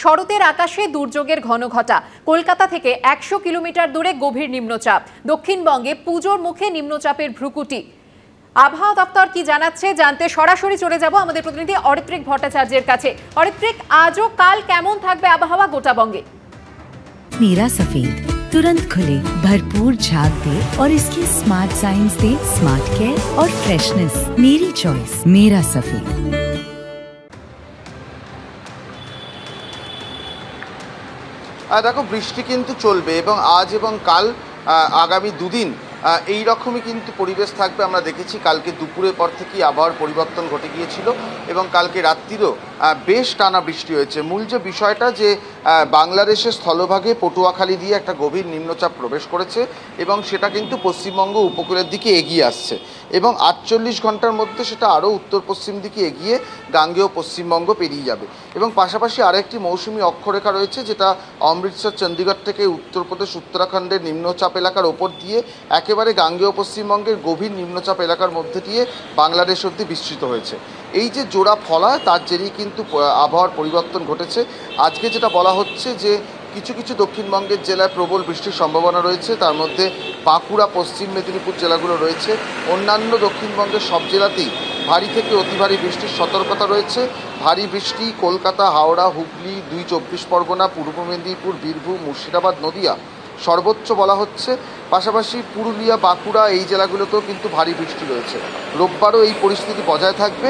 শরতের আকাশে দুর্যোগের ঘনঘটা। কলকাতা থেকে 100 কিলোমিটার দূরে গভীর নিম্নচাপ। দক্ষিণবঙ্গে পুজোর মুখে নিম্নচাপের ভ্রুকুটি। আবহাওয়া দপ্তর কি জানাচ্ছে জানতে সরাসরি চলে যাব আমাদের প্রতিনিধি অরিত্রিক ভট্টাচার্যের কাছে। অরিত্রিক, আজও কাল কেমন থাকবে আবহাওয়া গোটা বঙ্গে? नीरा सफेद तुरंत खुले, भरपूर झाग दे और इसकी स्मार्ट साइंस दे स्मार्ट केयर और फ्रेशनेस। मेरी चॉइस मेरा सफेद। দেখো, বৃষ্টি কিন্তু চলবে এবং আজ এবং কাল আগামী দুদিন এই রকমই কিন্তু পরিবেশ থাকবে। আমরা দেখেছি কালকে দুপুরের পর থেকেই আবহাওয়ার পরিবর্তন ঘটে গিয়েছিল এবং কালকে রাত্রিরও বেশ টানা বৃষ্টি হয়েছে। মূল যে বিষয়টা যে বাংলাদেশের স্থলভাগে পটুয়াখালী দিয়ে একটা গভীর নিম্নচাপ প্রবেশ করেছে এবং সেটা কিন্তু পশ্চিমবঙ্গ উপকূলের দিকে এগিয়ে আসছে এবং 48 ঘন্টার মধ্যে সেটা আরও উত্তর পশ্চিম দিকে এগিয়ে গাঙ্গেয় পশ্চিমবঙ্গ পেরিয়ে যাবে এবং পাশাপাশি আরেকটি মৌসুমি অক্ষরেখা রয়েছে যেটা অমৃতসর চণ্ডীগড় থেকে উত্তরপ্রদেশ উত্তরাখণ্ডের নিম্নচাপ এলাকার ওপর দিয়ে একেবারে গাঙ্গেয় পশ্চিমবঙ্গের গভীর নিম্নচাপ এলাকার মধ্যে দিয়ে বাংলাদেশ অবধি বিস্তৃত হয়েছে। এই যে জোড়া ফলা, তার জেরেই কিন্তু আবহাওয়ার পরিবর্তন ঘটেছে। আজকে যেটা বলা হচ্ছে যে কিছু কিছু দক্ষিণবঙ্গের জেলায় প্রবল বৃষ্টির সম্ভাবনা রয়েছে, তার মধ্যে বাঁকুড়া, পশ্চিম মেদিনীপুর জেলাগুলো রয়েছে। অন্যান্য দক্ষিণবঙ্গের সব জেলাতেই ভারী থেকে অতি ভারী বৃষ্টির সতর্কতা রয়েছে। ভারী বৃষ্টি কলকাতা, হাওড়া, হুগলি, 2 চব্বিশ পরগনা, পূর্ব মেদিনীপুর, বীরভূম, মুর্শিদাবাদ, নদিয়া সর্বোচ্চ বলা হচ্ছে। পাশাপাশি পুরুলিয়া, বাঁকুড়া এই জেলাগুলোতেও কিন্তু ভারী বৃষ্টি রয়েছে। রোববারও এই পরিস্থিতি বজায় থাকবে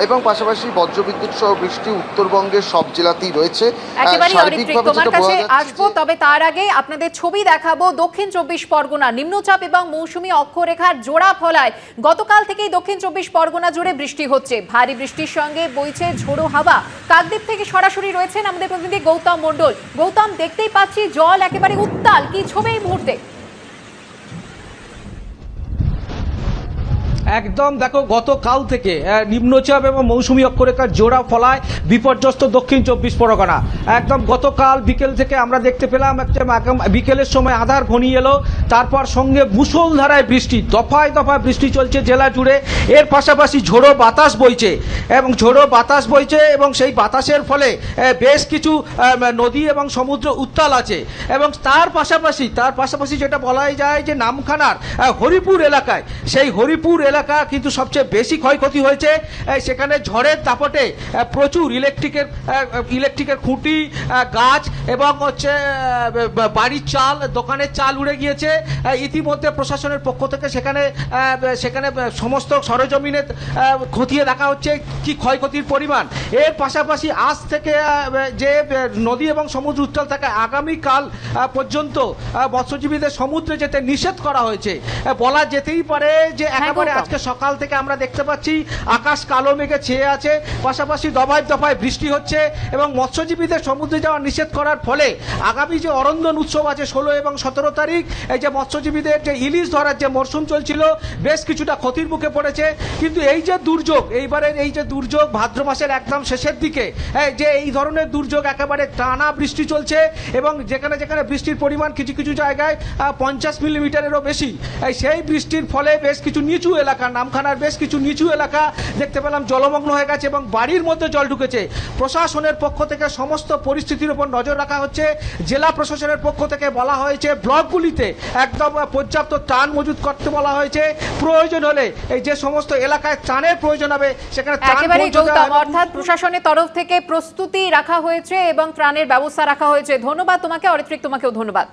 এবং পাশাপাশি বজ্রবিদ্যুৎ সহ বৃষ্টি উত্তরবঙ্গের সব জেলাতেই রয়েছে। আসবো, তবে তার আগে আপনাদের ছবি দেখাবো। দক্ষিণ 24 পরগনা নিম্নচাপ এবং মৌসুমী অক্ষরেখার জোড়া ফলায় গতকাল থেকেই দক্ষিণ 24 পরগনা জুড়ে বৃষ্টি হচ্ছে। ভারী বৃষ্টির সঙ্গে বইছে ঝোড়ো হাওয়া। কাকদ্বীপ থেকে সরাসরি রয়েছেন আমাদের প্রতিনিধি গৌতম মণ্ডল। গৌতম, দেখতেই পাচ্ছি জল একেবারে উত্তাল, কি ছবি এই মুহূর্তে? একদম দেখো, গতকাল থেকে নিম্নচাপ এবং মৌসুমী অক্ষরেখার জোড়া ফলায় বিপর্যস্ত দক্ষিণ 24 পরগনা। একদম গতকাল বিকেল থেকে আমরা দেখতে পেলাম বিকেলের সময় আধার ঘনিয়ে এলো, তারপর সঙ্গে মুষলধারায় বৃষ্টি, দফায় দফায় বৃষ্টি চলছে জেলা জুড়ে। এর পাশাপাশি ঝোড়ো বাতাস বইছে এবং সেই বাতাসের ফলে বেশ কিছু নদী এবং সমুদ্র উত্তাল আছে এবং তার পাশাপাশি যেটা বলাই যায় যে নামখানার হরিপুর এলাকায়, সেই হরিপুর এলাকা কিন্তু সবচেয়ে বেশি ক্ষয়ক্ষতি হয়েছে। সেখানে ঝড়ের দাপটে প্রচুর ইলেকট্রিকের খুঁটি, গাছ এবং হচ্ছে বাড়ির চাল, দোকানের চাল উড়ে গিয়েছে। ইতিমধ্যে প্রশাসনের পক্ষ থেকে সেখানে সমস্ত সরেজমিনে খতিয়ে দেখা হচ্ছে কি ক্ষয়ক্ষতির পরিমাণ। এর পাশাপাশি আজ থেকে যে নদী এবং সমুদ্র উত্তাল থাকে, আগামীকাল পর্যন্ত মৎস্যজীবীদের সমুদ্রে যেতে নিষেধ করা হয়েছে। বলা যেতেই পারে যে একেবারে আজকে সকাল থেকে আমরা দেখতে পাচ্ছি আকাশ কালো মেঘে ছেয়ে আছে, পাশাপাশি দফায় দফায় বৃষ্টি হচ্ছে এবং মৎস্যজীবীদের সমুদ্রে যাওয়া নিষেধ করার ফলে আগামী যে অরন্ধন উৎসব আছে 16 এবং 17 তারিখ, এই যে মৎস্যজীবীদের যে ইলিশ ধরার যে মরশুম চলছিল বেশ কিছুটা ক্ষতির মুখে পড়েছে। কিন্তু এই যে দুর্যোগ, এইবারের এই যে দুর্যোগ ভাদ্র মাসের একদম শেষের দিকে যে এই ধরনের দুর্যোগ, একেবারে টানা বৃষ্টি চলছে এবং যেখানে যেখানে বৃষ্টির পরিমাণ কিছু কিছু জায়গায় 50 মিলিমিটারেরও বেশি। সেই বৃষ্টির ফলে বেশ কিছু নিচু এলাকা, নামখানার বেশ কিছু নিচু এলাকা দেখতে পেলাম জলমগ্ন হয়ে গেছে এবং বাড়ির মধ্যে জল ঢুকেছে। প্রশাসনের পক্ষ থেকে সমস্ত পরিস্থিতির উপর নজর রাখা হচ্ছে। জেলা প্রশাসনের পক্ষ থেকে বলা হয়েছে ব্লকগুলিতে একদম পর্যাপ্ত ত্রাণ মজুত করতে বলা হয়েছে। প্রয়োজন হলে এই যে সমস্ত এলাকায় ত্রাণের প্রয়োজন হবে সেখানে অর্থাৎ প্রশাসনের তরফ থেকে প্রস্তুতি রাখা হয়েছে এবং ত্রাণের ব্যবস্থা রাখা হয়েছে। ধন্যবাদ তোমাকে অরিত্রিক, তোমাকেও ধন্যবাদ।